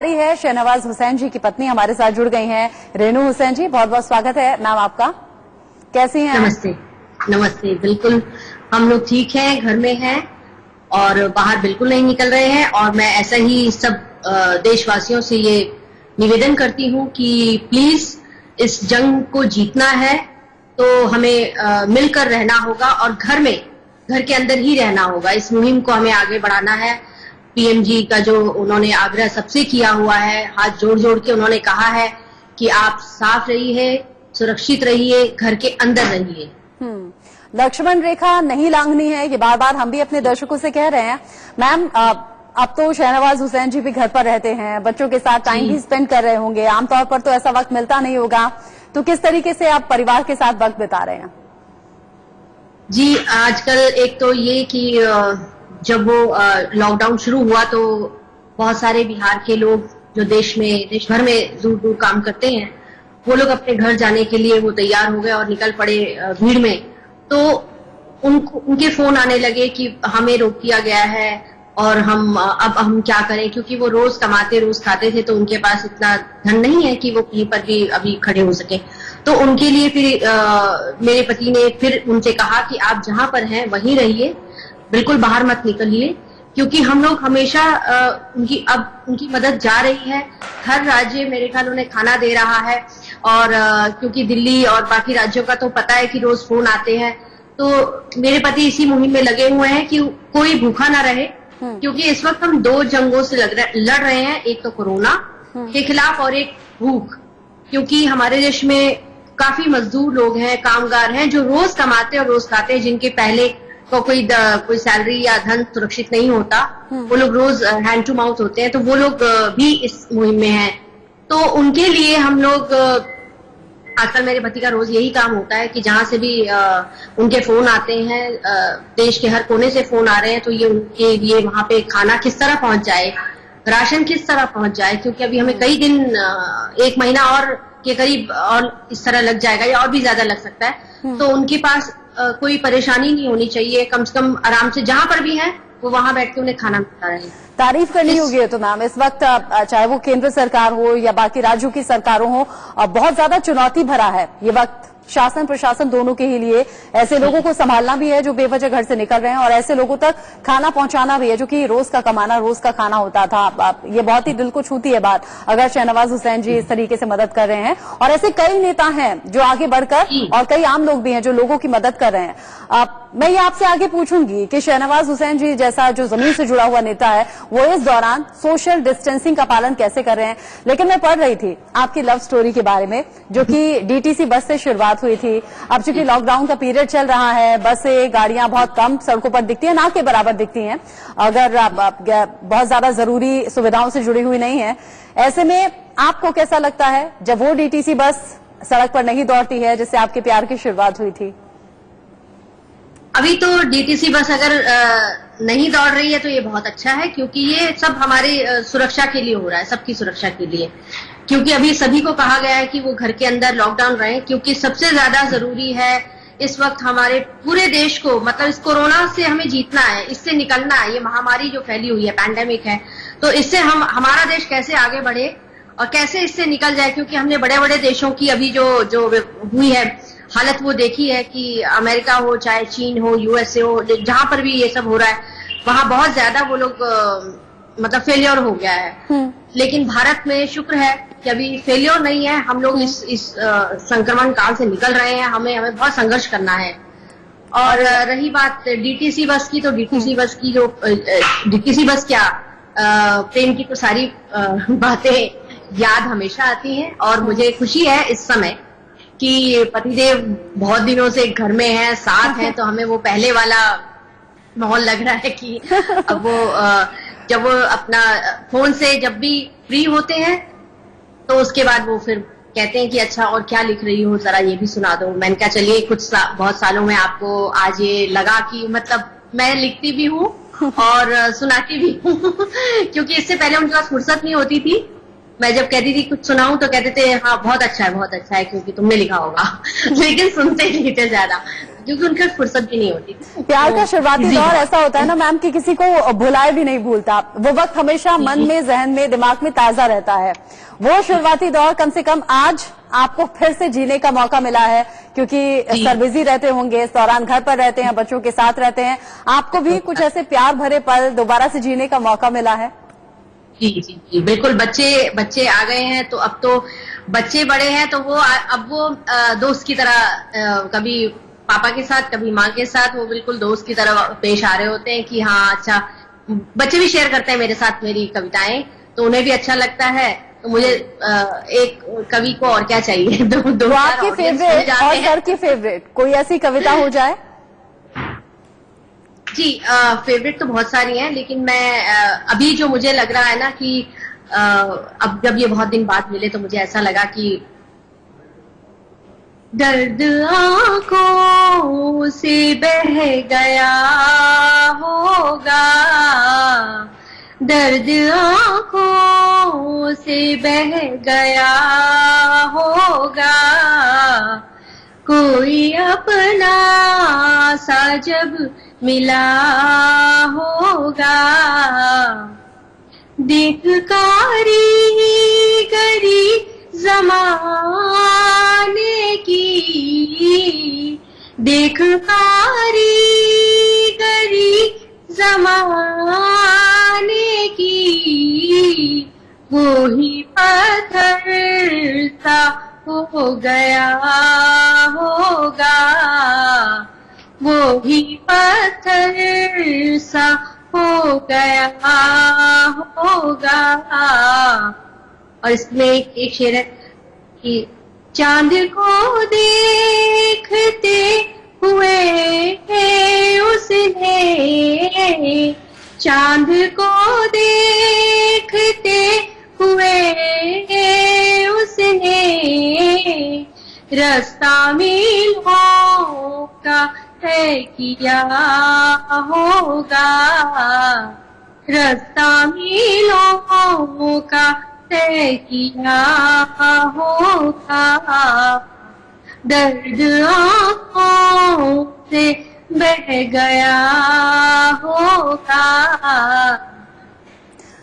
है शहनवाज हुसैन जी की पत्नी हमारे साथ जुड़ गई हैं। रेनू हुसैन जी, बहुत बहुत स्वागत है मैम आपका। कैसी हैं? नमस्ते। नमस्ते। बिल्कुल हम लोग ठीक हैं, घर में हैं और बाहर बिल्कुल नहीं निकल रहे हैं। और मैं ऐसा ही सब देशवासियों से ये निवेदन करती हूँ कि प्लीज इस जंग को जीतना है तो हमें मिलकर रहना होगा और घर के अंदर ही रहना होगा। इस मुहिम को हमें आगे बढ़ाना है। पीएम जी का जो उन्होंने आग्रह सबसे किया हुआ है, हाथ जोड़ जोड़ के उन्होंने कहा है कि आप साफ रहिए, सुरक्षित रहिए, घर के अंदर रहिए। लक्ष्मण रेखा नहीं लांघनी है, ये बार बार हम भी अपने दर्शकों से कह रहे हैं। मैम अब तो शहनवाज हुसैन जी भी घर पर रहते हैं, बच्चों के साथ टाइम भी स्पेंड कर रहे होंगे। आमतौर पर तो ऐसा वक्त मिलता नहीं होगा, तो किस तरीके से आप परिवार के साथ वक्त बिता रहे हैं? जी, आजकल एक तो ये कि जब वो लॉकडाउन शुरू हुआ तो बहुत सारे बिहार के लोग जो देश भर में दूर दूर काम करते हैं, वो लोग अपने घर जाने के लिए वो तैयार हो गए और निकल पड़े भीड़ में। तो उनके फोन आने लगे कि हमें रोक दिया गया है और अब हम क्या करें, क्योंकि वो रोज कमाते रोज खाते थे, तो उनके पास इतना धन नहीं है कि वो कहीं पर भी अभी खड़े हो सके। तो उनके लिए फिर मेरे पति ने फिर उनसे कहा कि आप जहां पर हैं वहीं रहिए, बिल्कुल बाहर मत निकलिए, क्योंकि हम लोग हमेशा उनकी मदद जा रही है। हर राज्य मेरे ख्याल उन्हें खाना दे रहा है और क्योंकि दिल्ली और बाकी राज्यों का तो पता है कि रोज फोन आते हैं, तो मेरे पति इसी मुहिम में लगे हुए हैं कि कोई भूखा ना रहे, क्योंकि इस वक्त हम दो जंगों से लड़ रहे हैं, एक तो कोरोना के खिलाफ और एक भूख। क्योंकि हमारे देश में काफी मजदूर लोग हैं, कामगार हैं, जो रोज कमाते और रोज खाते हैं, जिनके पहले को कोई सैलरी या धन सुरक्षित नहीं होता, वो लोग रोज हैंड टू माउथ होते हैं, तो वो लोग भी इस मुहिम में हैं। तो उनके लिए हम लोग आजकल मेरे पति का रोज यही काम होता है कि जहां से भी उनके फोन आते हैं, देश के हर कोने से फोन आ रहे हैं, तो ये उनके लिए वहां पे खाना किस तरह पहुंच जाए, राशन किस तरह पहुंच जाए, क्योंकि अभी हमें कई दिन, 1 महीना और के करीब और इस तरह लग जाएगा या और भी ज्यादा लग सकता है। तो उनके पास कोई परेशानी नहीं होनी चाहिए, कम से कम आराम से जहां पर भी है वो वहां बैठ के उन्हें खाना मिलता रहे। तारीफ करनी होगी तो मैम, इस वक्त चाहे वो केंद्र सरकार हो या बाकी राज्यों की सरकारों हो, बहुत ज्यादा चुनौती भरा है ये वक्त, शासन प्रशासन दोनों के ही लिए। ऐसे लोगों को संभालना भी है जो बेवजह घर से निकल रहे हैं, और ऐसे लोगों तक खाना पहुंचाना भी है जो कि रोज का कमाना, रोज का खाना होता था। ये बहुत ही दिल को छूती है बात, अगर शहनवाज हुसैन जी इस तरीके से मदद कर रहे हैं। और ऐसे कई नेता हैं जो आगे बढ़कर, और कई आम लोग भी हैं जो लोगों की मदद कर रहे हैं। मैं ये आपसे आगे पूछूंगी कि शहनवाज हुसैन जी जैसा जो जमीन से जुड़ा हुआ नेता है, वो इस दौरान सोशल डिस्टेंसिंग का पालन कैसे कर रहे हैं। लेकिन मैं पढ़ रही थी आपकी लव स्टोरी के बारे में, जो कि डीटीसी बस से शुरुआत हुई थी। अब चूंकि लॉकडाउन का पीरियड चल रहा है, बसें गाड़ियां बहुत कम सड़कों पर दिखती हैं, ना के बराबर दिखती हैं, अगर बहुत ज्यादा जरूरी सुविधाओं से जुड़ी हुई नहीं है। ऐसे में आपको कैसा लगता है जब वो डीटीसी बस सड़क पर नहीं दौड़ती है जिससे आपके प्यार की शुरुआत हुई थी? अभी तो डीटीसी बस अगर नहीं दौड़ रही है तो ये बहुत अच्छा है, क्योंकि ये सब हमारी सुरक्षा के लिए हो रहा है, सबकी सुरक्षा के लिए। क्योंकि अभी सभी को कहा गया है कि वो घर के अंदर लॉकडाउन रहे, क्योंकि सबसे ज्यादा जरूरी है इस वक्त हमारे पूरे देश को, मतलब इस कोरोना से हमें जीतना है, इससे निकलना है। ये महामारी जो फैली हुई है, पैंडेमिक है, तो इससे हमारा देश कैसे आगे बढ़े और कैसे इससे निकल जाए। क्योंकि हमने बड़े बड़े देशों की अभी जो हुई है हालत वो देखी है कि अमेरिका हो, चाहे चीन हो, यूएसए हो, जहां पर भी ये सब हो रहा है, वहां बहुत ज्यादा वो लोग मतलब फेलियर हो गया है। लेकिन भारत में शुक्र है कि अभी फेलियर नहीं है, हम लोग इस संक्रमण काल से निकल रहे हैं। हमें बहुत संघर्ष करना है। और रही बात डीटीसी बस की, तो डीटीसी बस क्या, प्रेम की तो सारी बातें याद हमेशा आती हैं। और मुझे खुशी है इस समय कि पतिदेव बहुत दिनों से घर में हैं, साथ हैं, तो हमें वो पहले वाला माहौल लग रहा है कि अब वो जब वो अपना फोन से जब भी फ्री होते हैं तो उसके बाद वो फिर कहते हैं कि अच्छा और क्या लिख रही हो, जरा ये भी सुना दो। मैंने कहा चलिए बहुत सालों में आपको आज ये लगा कि मतलब मैं लिखती भी हूँ और सुनाती भी हूँ क्योंकि इससे पहले उनके पास फुर्सत नहीं होती थी। मैं जब कहती थी कुछ सुनाऊं तो कहते थे हाँ बहुत अच्छा है क्योंकि तुमने लिखा होगा लेकिन सुनते नहीं थे ज्यादा। क्योंकि उनके फुर्सत भी नहीं होती थी। प्यार का शुरुआती दौर ऐसा होता है ना मैम कि किसी को भुलाए भी नहीं भूलता, वो वक्त हमेशा मन में, जहन में, दिमाग में ताजा रहता है। वो शुरुआती दौर कम से कम आज आपको फिर से जीने का मौका मिला है, क्योंकि सर बिजी रहते होंगे, इस दौरान घर पर रहते हैं, बच्चों के साथ रहते हैं, आपको भी कुछ ऐसे प्यार भरे पल दोबारा से जीने का मौका मिला है। जी जी जी बिल्कुल। बच्चे आ गए हैं, तो अब तो बच्चे बड़े हैं, तो अब वो दोस्त की तरह कभी पापा के साथ, कभी माँ के साथ, वो बिल्कुल दोस्त की तरह पेश आ रहे होते हैं कि हाँ अच्छा। बच्चे भी शेयर करते हैं मेरे साथ मेरी कविताएं, तो उन्हें भी अच्छा लगता है। तो मुझे एक कवि को और क्या चाहिए। दो आपकी फेवरेट और सर की फेवरेट कोई ऐसी कविता हो जाए? जी फेवरेट तो बहुत सारी हैं, लेकिन मैं अभी जो मुझे लग रहा है ना कि अब जब ये बहुत दिन बाद मिले तो मुझे ऐसा लगा कि दर्द आंखों से बह गया होगा, दर्द आंखों से बह गया होगा, कोई अपना सा जब मिला होगा, देख कारीगरी ज़माने की, देख कारीगरी ज़माने की, वो ही पत्थर सा हो गया होगा, वो ही पत्थर सा हो गया होगा। और इसमें एक शेर है कि चांद को देखते हुए उसने, चांद को देखते हुए उसने, रास्ता मीलों का तय किया होगा, रास्ता मीलों का तय किया होगा, दर्द आंखों से बह गया होगा।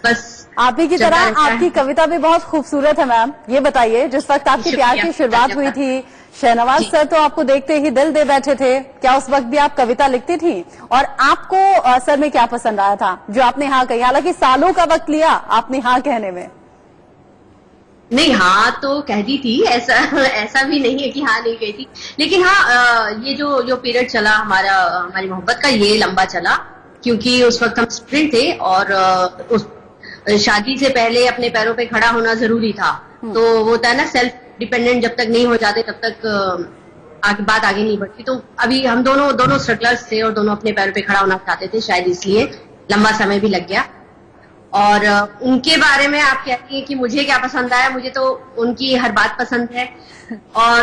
बस आप ही की तरह आपकी कविता भी बहुत खूबसूरत है मैम। ये बताइए, जिस वक्त आपकी प्यार की शुरुआत हुई थी, शहनवाज सर तो आपको देखते ही दिल दे बैठे थे, क्या उस वक्त भी आप कविता लिखती थी? और आपको सर में क्या पसंद आया था जो आपने हाँ कही? हालांकि सालों का वक्त लिया आपने हाँ कहने में। नहीं, हाँ तो कह दी थी, ऐसा भी नहीं है कि हाँ नहीं कही थी, लेकिन हाँ ये जो पीरियड चला हमारी मोहब्बत का, ये लंबा चला, क्योंकि उस वक्त हम स्टूडेंट थे और उस शादी से पहले अपने पैरों पे खड़ा होना जरूरी था। तो वो होता है ना, सेल्फ डिपेंडेंट जब तक नहीं हो जाते तब तक बात आगे नहीं बढ़ती। तो अभी हम दोनों स्ट्रगलर्स थे और दोनों अपने पैरों पे खड़ा होना चाहते थे, शायद इसलिए लंबा समय भी लग गया। और उनके बारे में आप कहती हैं कि मुझे क्या पसंद आया, मुझे तो उनकी हर बात पसंद है। और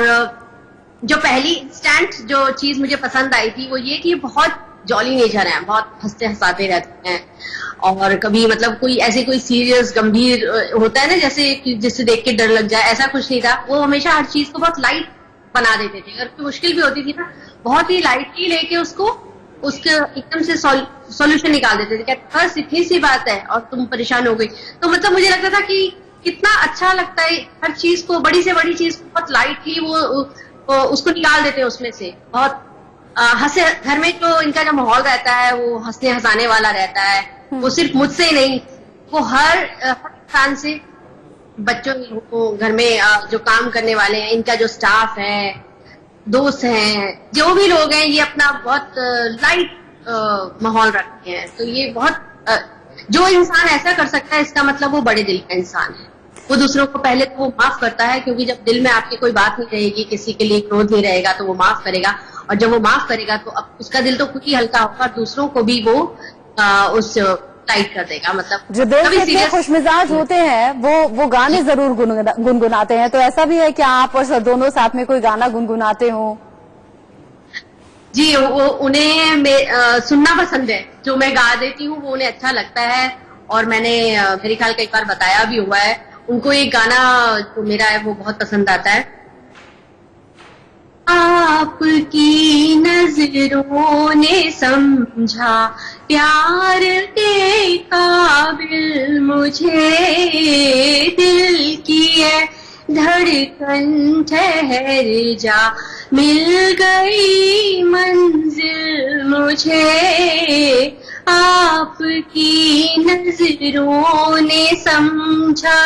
जो पहली इंस्टेंट जो चीज मुझे पसंद आई थी वो ये कि बहुत जॉली नेचर है, बहुत हंसते हंसाते रहते हैं, और कभी मतलब कोई सीरियस गंभीर होता है ना, जैसे जिससे देख के डर लग जाए, ऐसा कुछ नहीं था। वो हमेशा हर चीज को बहुत लाइट बना देते थे, अगर कोई मुश्किल भी होती थी ना, बहुत ही लाइटली लेके उसके एकदम से सॉल्यूशन निकाल देते थे। कहते बस इतनी सी बात है और तुम परेशान हो गई। तो मतलब मुझे लगता था कि कितना अच्छा लगता है, हर चीज को, बड़ी से बड़ी चीज बहुत लाइटली वो उसको निकाल देते हैं उसमें से। बहुत हंसे, घर में जो इनका जो माहौल रहता है वो हंसने हंसाने वाला रहता है। वो सिर्फ मुझसे ही नहीं, वो हर इंसान से, बच्चों को, घर में जो काम करने वाले हैं, इनका जो स्टाफ है, दोस्त हैं, जो भी लोग हैं, ये अपना बहुत लाइट माहौल रखते हैं। तो ये बहुत जो इंसान ऐसा कर सकता है, इसका मतलब वो बड़े दिल का इंसान है। वो दूसरों को पहले तो वो माफ करता है, क्योंकि जब दिल में आपकी कोई बात नहीं रहेगी, किसी के लिए क्रोध नहीं रहेगा, तो वो माफ करेगा। और जब वो माफ करेगा तो अब उसका दिल तो खुद ही हल्का होगा, दूसरों को भी वो उस टाइट कर देगा। मतलब जो दोस्त इतने खुशमिजाज होते हैं वो गाने जरूर गुनगुनाते हैं। तो ऐसा भी है कि आप और सर दोनों साथ में कोई गाना गुनगुनाते हो? जी, उन्हें सुनना पसंद है, जो मैं गा देती हूँ वो उन्हें अच्छा लगता है। और मैंने मेरे ख्याल कई बार बताया भी हुआ है, उनको एक गाना जो मेरा है वो बहुत पसंद आता है। आपकी नजरों ने समझा प्यार के काबिल मुझे, दिल की है धड़कन ठहर जा, मिल गई मंजिल मुझे, आपकी नजरों ने समझा।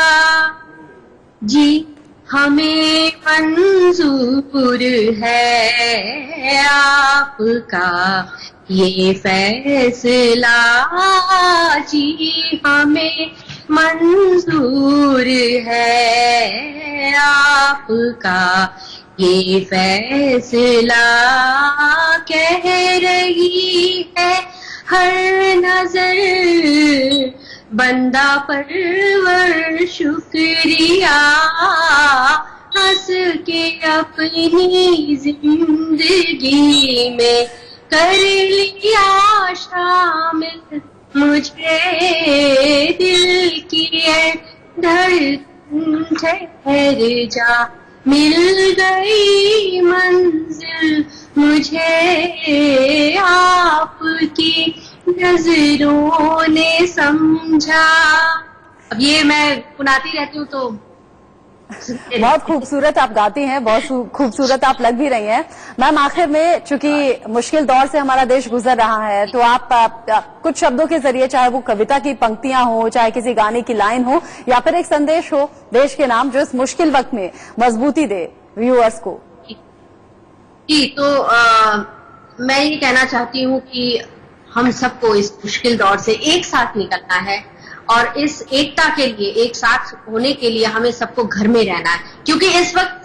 जी हमें मंजूर है आपका ये फैसला, जी हमें मंजूर है आपका ये फैसला, कह रही है हर नजर बंदा परवर शुक्रिया, हंस के अपनी जिंदगी में कर लिया शामिल मुझे, दिल की धड़कन ठहर जा, मिल गई मंजिल मुझे, आपकी नजरों ने समझा। अब ये मैं गुनगुनाती रहती हूँ तो बहुत खूबसूरत आप गाती हैं, बहुत खूबसूरत आप लग भी रही हैं। मैम आखिर में चूंकि मुश्किल दौर से हमारा देश गुजर रहा है, तो आप कुछ शब्दों के जरिए, चाहे वो कविता की पंक्तियां हो, चाहे किसी गाने की लाइन हो, या फिर एक संदेश हो देश के नाम, जो इस मुश्किल वक्त में मजबूती दे व्यूअर्स को। जी तो मैं ये कहना चाहती हूँ कि हम सबको इस मुश्किल दौर से एक साथ निकलना है, और इस एकता के लिए, एक साथ होने के लिए हमें सबको घर में रहना है, क्योंकि इस वक्त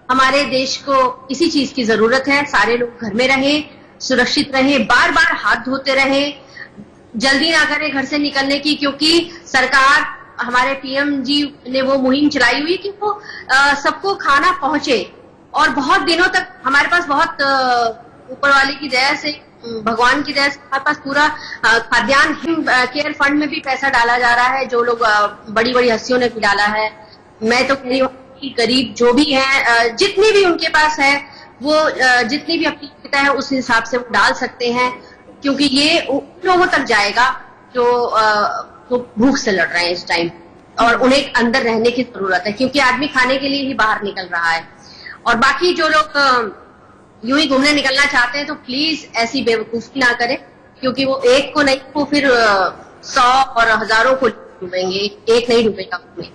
हमारे देश को इसी चीज की जरूरत है। सारे लोग घर में रहे, सुरक्षित रहे, बार बार हाथ धोते रहे, जल्दी ना करें घर से निकलने की, क्योंकि सरकार, हमारे पीएम जी ने वो मुहिम चलाई हुई कि वो सबको खाना पहुंचे, और बहुत दिनों तक हमारे पास बहुत ऊपर वाले की दया से, भगवान की दया से हमारे पास पूरा खाद्यान्न केयर फंड में भी पैसा डाला जा रहा है, जो लोग बड़ी बड़ी हस्तियों ने भी डाला है। मैं तो कह रही हूँ कि गरीब जो भी है, जितनी भी उनके पास है, वो जितनी भी अपनी क्षमता है उस हिसाब से वो डाल सकते हैं, क्योंकि ये उन लोगों तक जाएगा जो भूख से लड़ रहे हैं इस टाइम, और उन्हें अंदर रहने की जरूरत है, क्योंकि आदमी खाने के लिए ही बाहर निकल रहा है। और बाकी जो लोग यूं ही घूमने निकलना चाहते हैं तो प्लीज ऐसी बेवकूफी ना करें, क्योंकि वो एक को नहीं, वो फिर 100 और हजारों को डूबेंगे, एक नहीं डूबेगा उसमें।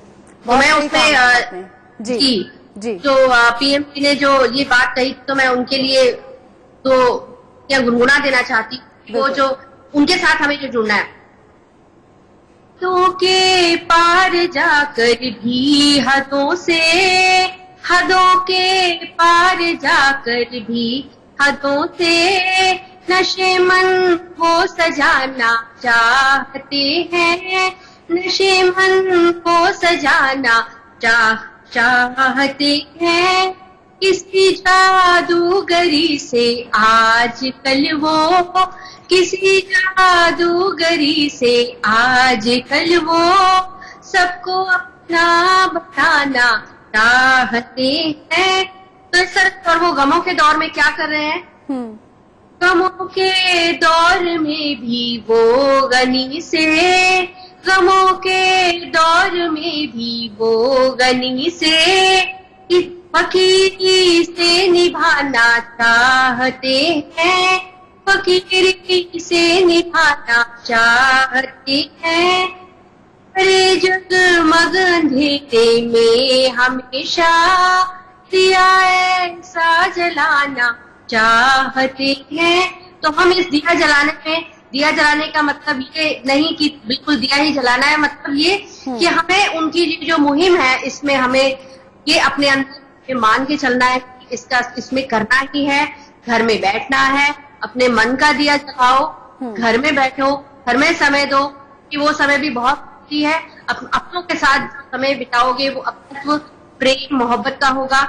तो मैं उसमें जी जो पीएम जी ने जो ये बात कही, तो मैं उनके लिए तो क्या गुनगुना देना चाहती हूँ, वो जो उनके साथ हमें जो जुड़ना है। तो के पार जाकर भी हदों के पार जाकर भी हदों से नशे मन को सजाना चाहते हैं, नशे मन को सजाना चाहते हैं, किसी जादूगरी से आजकल वो, किसी जादूगरी से आजकल वो सबको अपना बनाना चाहते हैं। तो सर, और वो गमों के दौर में क्या कर रहे हैं? गमों के दौर में भी वो गनी से, गमों के दौर में भी वो गनी से फकीरी से निभाना चाहते हैं, फकीरी से निभाना चाहते हैं। अरे जगमग अंधेरे में हमेशा दिया ऐसा जलाना चाहते हैं। तो हम इस दिया जलाने में, दिया जलाने का मतलब ये नहीं कि बिल्कुल दिया ही जलाना है, मतलब ये कि हमें उनकी जो मुहिम है इसमें हमें ये अपने अंदर मान के चलना है, इसका इसमें करना ही है। घर में बैठना है, अपने मन का दिया जलाओ, घर में बैठो, घर में समय दो, कि वो समय भी बहुत अच्छी है। अपनों के साथ समय बिताओगे वो अपनत्व, प्रेम, मोहब्बत का होगा।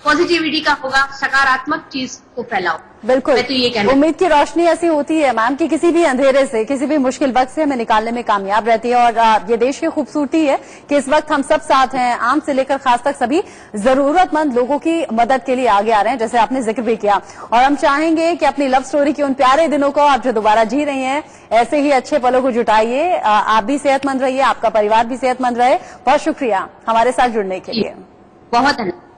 पॉजिटिविटी का होगा, सकारात्मक चीज को फैलाओ। बिल्कुल, मैं तो ये कहना उम्मीद की रोशनी ऐसी होती है मैम कि किसी भी अंधेरे से, किसी भी मुश्किल वक्त से हमें निकालने में कामयाब रहती है। और ये देश की खूबसूरती है कि इस वक्त हम सब साथ हैं, आम से लेकर खास तक सभी जरूरतमंद लोगों की मदद के लिए आगे आ रहे हैं, जैसे आपने जिक्र भी किया। और हम चाहेंगे कि अपनी लव स्टोरी के उन प्यारे दिनों को आप जो दोबारा जी रही हैं, ऐसे ही अच्छे पलों को जुटाइए। आप भी सेहतमंद रहिए, आपका परिवार भी सेहतमंद रहे। बहुत शुक्रिया हमारे साथ जुड़ने के लिए। बहुत धन्यवाद।